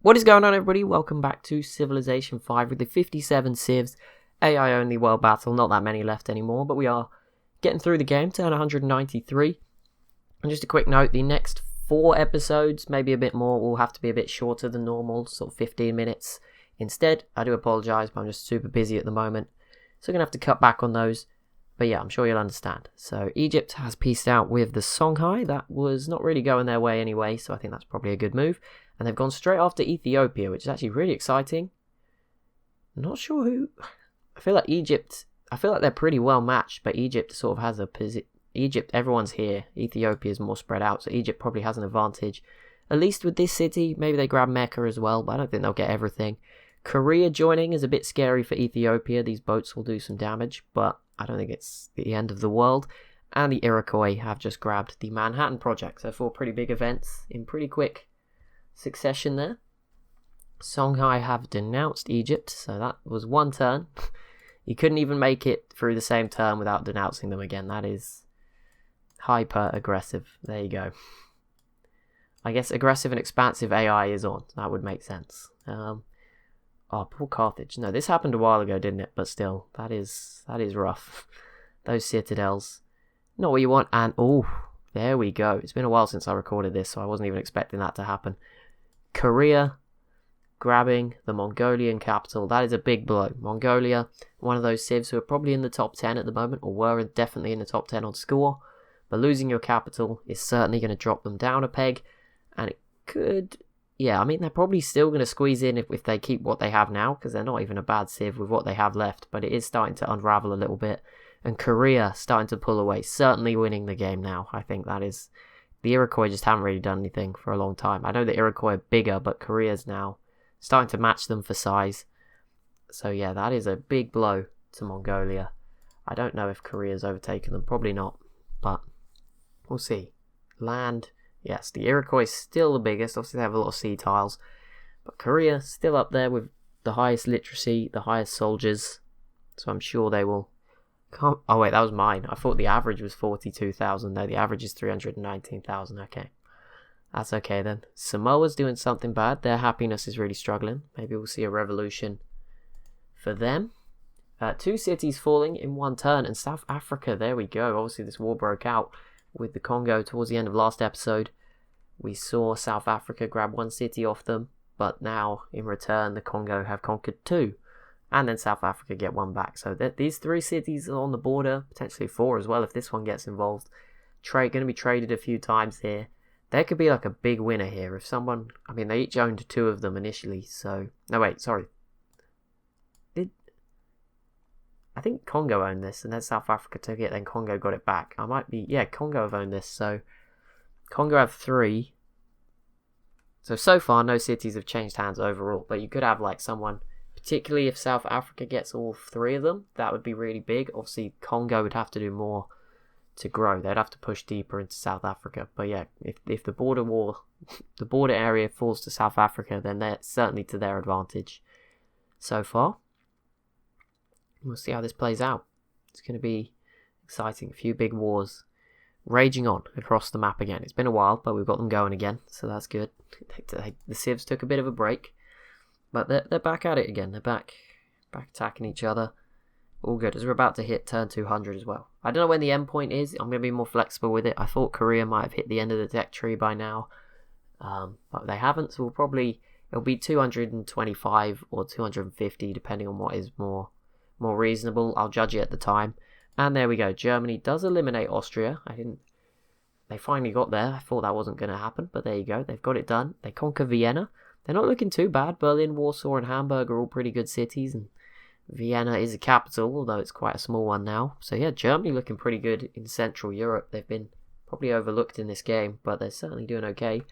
What is going on, everybody? Welcome back to Civilization 5 with the 57 Civs AI only world battle. Not that many left anymore, but we are getting through the game, turn 193. And just a quick note, the next 4 episodes, maybe a bit more, will have to be a bit shorter than normal, sort of 15 minutes instead. I do apologise, but I'm just super busy at the moment, so I'm going to have to cut back on those. But yeah, I'm sure you'll understand. So Egypt has peaced out with the Songhai. That was not really going their way anyway, so I think that's probably a good move. And they've gone straight after Ethiopia, which is actually really exciting. Not sure who. I feel like Egypt. I feel like they're pretty well matched, but Egypt sort of has a position. Egypt, everyone's here. Ethiopia is more spread out, so Egypt probably has an advantage. At least with this city, maybe they grab Mecca as well, but I don't think they'll get everything. Korea joining is a bit scary for Ethiopia. These boats will do some damage, but I don't think it's the end of the world. And the Iroquois have just grabbed the Manhattan Project. So 4 pretty big events in pretty quick succession there. Songhai have denounced Egypt, so that was one turn. You couldn't even make it through the same turn without denouncing them again. That is hyper aggressive. There you go. I guess aggressive and expansive AI is on. That would make sense. Oh, poor Carthage. No, this happened a while ago, didn't it? But still, that is rough. Those citadels, not what you want. And oh, there we go. It's been a while since I recorded this, so I wasn't even expecting that to happen. Korea grabbing the Mongolian capital. That is a big blow. Mongolia, one of those civs who are probably in the top 10 at the moment, or were definitely in the top 10 on score. But losing your capital is certainly going to drop them down a peg. And it could, yeah, I mean, they're probably still going to squeeze in if they keep what they have now, because they're not even a bad civ with what they have left. But it is starting to unravel a little bit. And Korea starting to pull away, certainly winning the game now. I think that is. The Iroquois just haven't really done anything for a long time. I know the Iroquois are bigger, but Korea's now starting to match them for size. So yeah, that is a big blow to Mongolia. I don't know if Korea's overtaken them. Probably not, but we'll see. Land, yes, the Iroquois is still the biggest. Obviously, they have a lot of sea tiles. But Korea still up there with the highest literacy, the highest soldiers. So I'm sure they will. Oh wait, that was mine. I thought the average was 42,000. No, the average is 319,000. Okay. That's okay then. Samoa's doing something bad. Their happiness is really struggling. Maybe we'll see a revolution for them. 2 cities falling in one turn. And South Africa, there we go. Obviously this war broke out with the Congo towards the end of last episode. We saw South Africa grab 1 city off them. But now, in return, the Congo have conquered 2. And then South Africa get 1 back. So these 3 cities are on the border. Potentially 4 as well if this one gets involved. Going to be traded a few times here. There could be like a big winner here if someone. I mean, they each owned 2 of them initially, so. No, wait, sorry. I think Congo owned this, and then South Africa took it, then Congo got it back. Yeah, Congo have owned this, so. Congo have 3. So far, no cities have changed hands overall, but you could have like someone. Particularly if South Africa gets all 3 of them, that would be really big. Obviously, Congo would have to do more to grow. They'd have to push deeper into South Africa. But yeah, if the border area falls to South Africa, then that's certainly to their advantage so far. We'll see how this plays out. It's going to be exciting. A few big wars raging on across the map again. It's been a while, but we've got them going again, so that's good. The Civs took a bit of a break. But they're back at it again. They're back attacking each other. All good, as we're about to hit turn 200 as well. I don't know when the end point is. I'm going to be more flexible with it. I thought Korea might have hit the end of the tech tree by now. But they haven't, so it'll be 225 or 250, depending on what is more reasonable. I'll judge it at the time. And there we go. Germany does eliminate Austria. They finally got there. I thought that wasn't going to happen, but there you go. They've got it done. They conquer Vienna. They're not looking too bad. Berlin, Warsaw, and Hamburg are all pretty good cities, and Vienna is a capital, although it's quite a small one now. So yeah, Germany looking pretty good in Central Europe. They've been probably overlooked in this game, but they're certainly doing okay.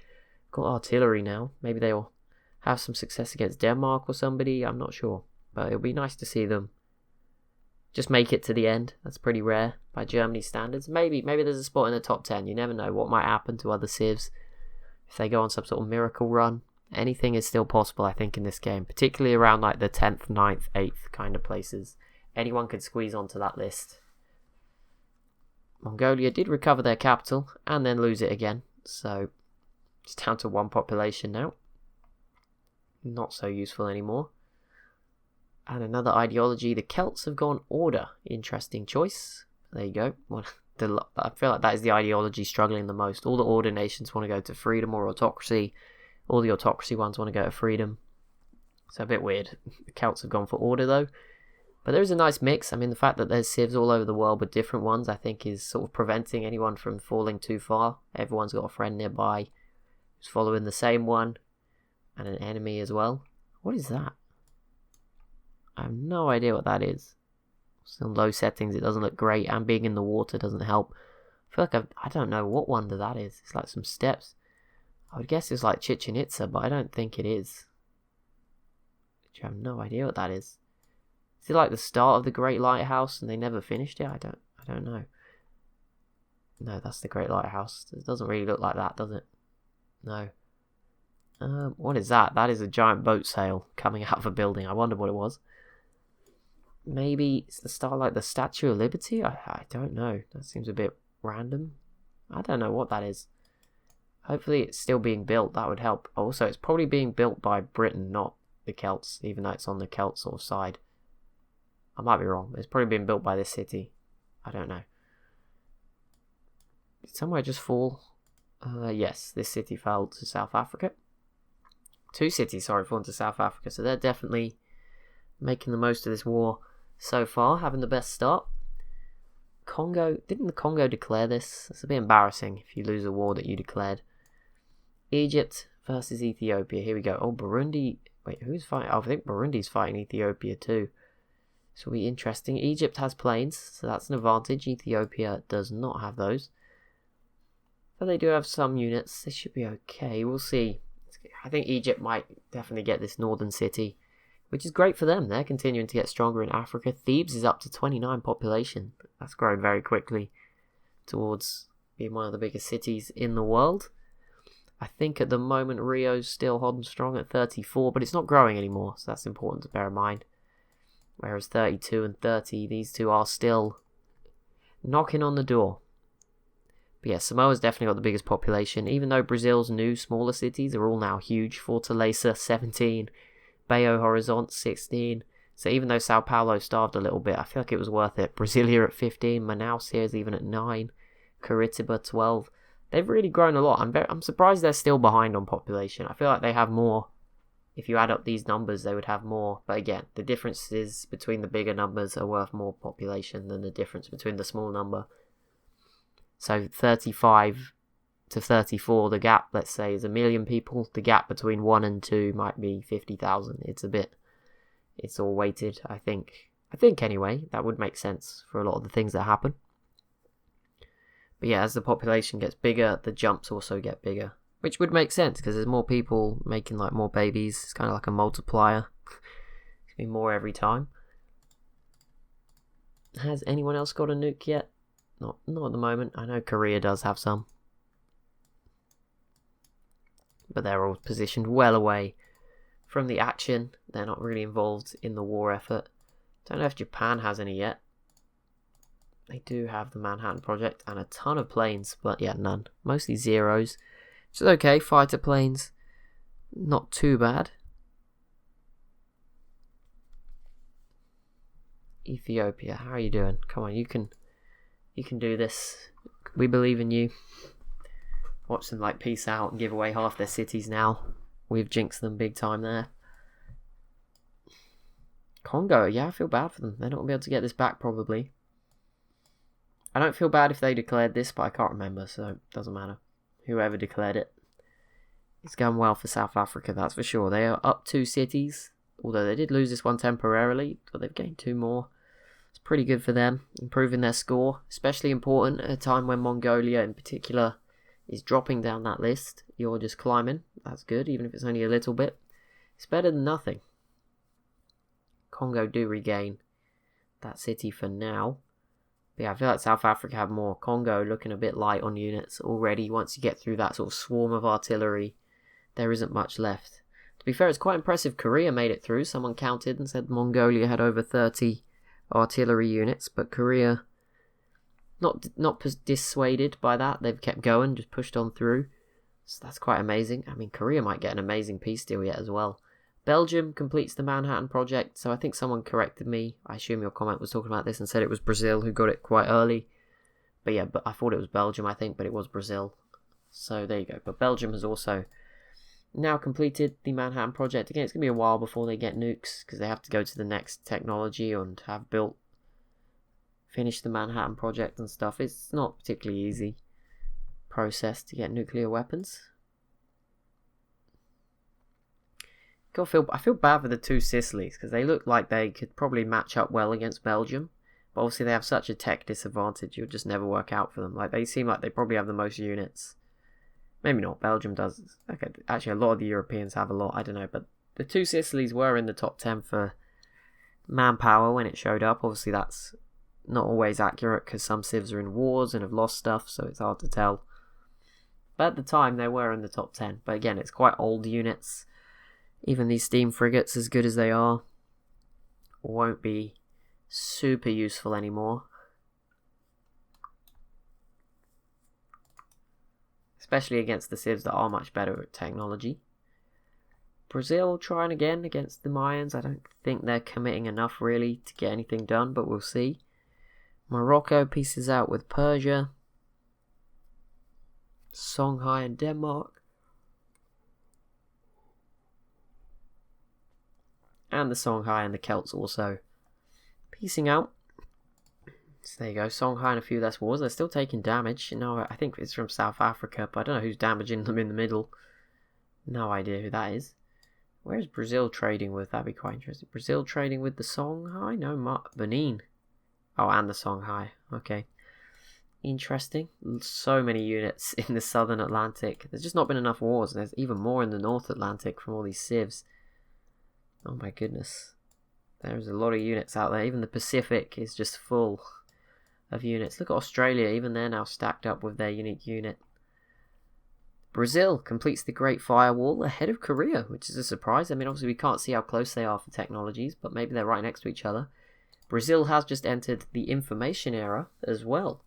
Got artillery now. Maybe they'll have some success against Denmark or somebody. I'm not sure, but it'll be nice to see them just make it to the end. That's pretty rare by Germany standards. Maybe there's a spot in the top 10. You never know what might happen to other civs if they go on some sort of miracle run. Anything is still possible, I think, in this game, particularly around like the 10th, 9th, 8th kind of places. Anyone could squeeze onto that list. Mongolia did recover their capital and then lose it again, so it's down to 1 population now. not so useful anymore. And another ideology, the Celts have gone order. Interesting choice. There you go. I feel like that is the ideology struggling the most. All the order nations want to go to freedom or autocracy. All the autocracy ones want to go to freedom. So a bit weird. The Celts have gone for order though. But there is a nice mix. I mean, the fact that there's civs all over the world with different ones, I think is sort of preventing anyone from falling too far. Everyone's got a friend nearby who's following the same one. And an enemy as well. What is that? I have no idea what that is. Still low settings, it doesn't look great, and being in the water doesn't help. I feel like I don't know what wonder that is. It's like some steps. I would guess it's like Chichen Itza, but I don't think it is. I have no idea what that is. Is it like the start of the Great Lighthouse and they never finished it? I don't know. No, that's the Great Lighthouse. It doesn't really look like that, does it? No. What is that? That is a giant boat sail coming out of a building. I wonder what it was. Maybe it's the star like the Statue of Liberty? I don't know. That seems a bit random. I don't know what that is. Hopefully it's still being built. That would help. Also, it's probably being built by Britain, not the Celts, even though it's on the Celt sort of side. I might be wrong. It's probably been built by this city. I don't know. Did somewhere just fall? Yes, this city fell to South Africa. Two cities, fallen to South Africa. So they're definitely making the most of this war so far, having the best start. Congo, didn't the Congo declare this? It's a bit embarrassing if you lose a war that you declared. Egypt versus Ethiopia. Here we go. Oh, Burundi. Wait, who's fighting? Oh, I think Burundi's fighting Ethiopia too. This will be interesting. Egypt has planes, so that's an advantage. Ethiopia does not have those. But they do have some units. They should be okay. We'll see. I think Egypt might definitely get this northern city, which is great for them. They're continuing to get stronger in Africa. Thebes is up to 29 population. That's grown very quickly towards being one of the biggest cities in the world. I think at the moment Rio's still holding strong at 34, but it's not growing anymore, so that's important to bear in mind. Whereas 32 and 30, these two are still knocking on the door. But yeah, Samoa's definitely got the biggest population, even though Brazil's new smaller cities are all now huge. Fortaleza 17, Belo Horizonte 16. So even though Sao Paulo starved a little bit, I feel like it was worth it. Brasilia at 15, Manaus here is even at 9, Curitiba 12. They've really grown a lot. I'm surprised they're still behind on population. I feel like they have more. If you add up these numbers, they would have more. But again, the differences between the bigger numbers are worth more population than the difference between the small number. So 35 to 34, the gap, let's say, is 1 million people. The gap between 1 and 2 might be 50,000. It's all weighted, I think. Anyway, that would make sense for a lot of the things that happen. But yeah, as the population gets bigger, the jumps also get bigger. Which would make sense, because there's more people making like more babies. It's kind of like a multiplier. It's going to be more every time. Has anyone else got a nuke yet? Not at the moment. I know Korea does have some. But they're all positioned well away from the action. They're not really involved in the war effort. Don't know if Japan has any yet. They do have the Manhattan Project and a ton of planes, but yeah, none. Mostly zeros. Which is okay, fighter planes. Not too bad. Ethiopia, how are you doing? Come on, you can do this. We believe in you. Watch them like peace out and give away half their cities now. We've jinxed them big time there. Congo, yeah, I feel bad for them. They're not going to be able to get this back probably. I don't feel bad if they declared this, but I can't remember, so it doesn't matter. Whoever declared it. It's going well for South Africa, that's for sure. They are up 2 cities, although they did lose this one temporarily, but they've gained 2 more. It's pretty good for them, improving their score, especially important at a time when Mongolia in particular is dropping down that list. You're just climbing, that's good, even if it's only a little bit. It's better than nothing. Congo do regain that city for now. But yeah, I feel like South Africa have more. Congo looking a bit light on units already. Once you get through that sort of swarm of artillery, there isn't much left. To be fair, it's quite impressive. Korea made it through. Someone counted and said Mongolia had over 30 artillery units, but Korea not dissuaded by that. They've kept going, just pushed on through. So that's quite amazing. I mean, Korea might get an amazing peace deal yet as well. Belgium completes the Manhattan Project, so I think someone corrected me. I assume your comment was talking about this and said it was Brazil who got it quite early. But yeah, but I thought it was Belgium, I think, but it was Brazil. So there you go. But Belgium has also now completed the Manhattan Project. Again, it's going to be a while before they get nukes, because they have to go to the next technology and have finished the Manhattan Project and stuff. It's not particularly easy process to get nuclear weapons. I feel bad for the two Sicilies, because they look like they could probably match up well against Belgium, but obviously they have such a tech disadvantage, you'll just never work out for them. Like, they seem like they probably have the most units. Maybe not, Belgium does. Okay, actually a lot of the Europeans have a lot, I don't know, but the two Sicilies were in the top 10 for manpower when it showed up. Obviously that's not always accurate, because some civs are in wars and have lost stuff, so it's hard to tell. But at the time they were in the top 10, but again, it's quite old units. Even these steam frigates, as good as they are, won't be super useful anymore. Especially against the civs that are much better at technology. Brazil trying again against the Mayans. I don't think they're committing enough really to get anything done, but we'll see. Morocco pieces out with Persia. Songhai and Denmark. And the Songhai and the Celts also piecing out. So there you go, Songhai and a few less wars. They're still taking damage. No, I think it's from South Africa, but I don't know who's damaging them in the middle. No idea who that is. Where's Brazil trading with? That'd be quite interesting. Brazil trading with the Songhai? No, Benin. Oh, and the Songhai. Okay. Interesting. So many units in the southern Atlantic. There's just not been enough wars. There's even more in the North Atlantic from all these civs. Oh my goodness. There's a lot of units out there. Even the Pacific is just full of units. Look at Australia. Even they're now stacked up with their unique unit. Brazil completes the Great Firewall ahead of Korea, which is a surprise. I mean, obviously we can't see how close they are for technologies, but maybe they're right next to each other. Brazil has just entered the information era as well.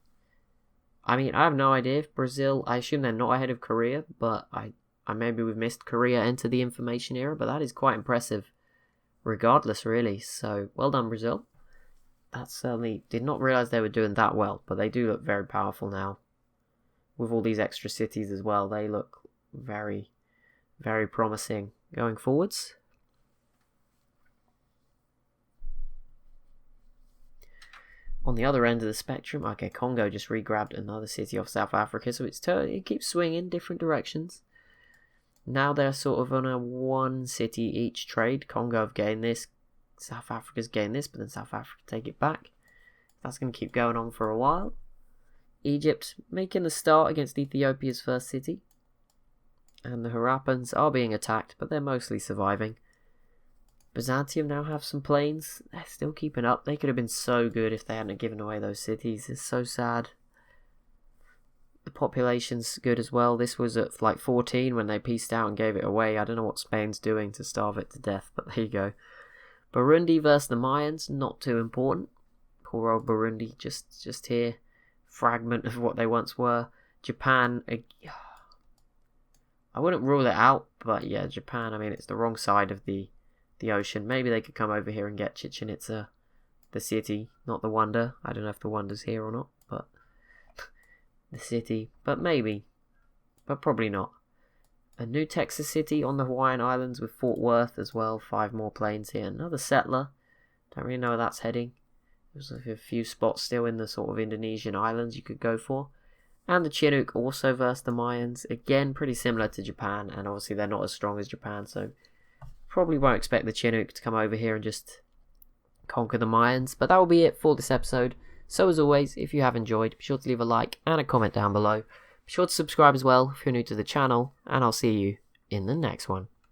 I mean, I have no idea if Brazil... I assume they're not ahead of Korea, but I maybe we've missed Korea enter the information era, but that is quite impressive. Regardless, really. So, well done, Brazil. That certainly did not realise they were doing that well, but they do look very powerful now. With all these extra cities as well, they look very, very promising going forwards. On the other end of the spectrum, okay, Congo just re-grabbed another city off South Africa, so it keeps swinging different directions. Now they're sort of on a one city each trade. Congo have gained this, South Africa's gained this, but then South Africa take it back. That's going to keep going on for a while. Egypt making the start against Ethiopia's first city. And the Harappans are being attacked, but they're mostly surviving. Byzantium now have some planes. They're still keeping up. They could have been so good if they hadn't given away those cities. It's so sad. The population's good as well. This was at like 14 when they pieced out and gave it away. I don't know what Spain's doing to starve it to death, but there you go. Burundi versus the Mayans, not too important. Poor old Burundi, just here. Fragment of what they once were. Japan, I wouldn't rule it out, but yeah, Japan, I mean, it's the wrong side of the ocean. Maybe they could come over here and get Chichen Itza, the city, not the wonder. I don't know if the wonder's here or not, but the city, but maybe, but probably not. A new Texas city on the Hawaiian Islands with Fort Worth as well. 5 more planes here. Another settler. Don't really know where that's heading. There's a few spots still in the sort of Indonesian islands you could go for. And the Chinook also versus the Mayans. Again, pretty similar to Japan, and obviously they're not as strong as Japan, so probably won't expect the Chinook to come over here and just conquer the Mayans. But that will be it for this episode. So as always, if you have enjoyed, be sure to leave a like and a comment down below. Be sure to subscribe as well if you're new to the channel, and I'll see you in the next one.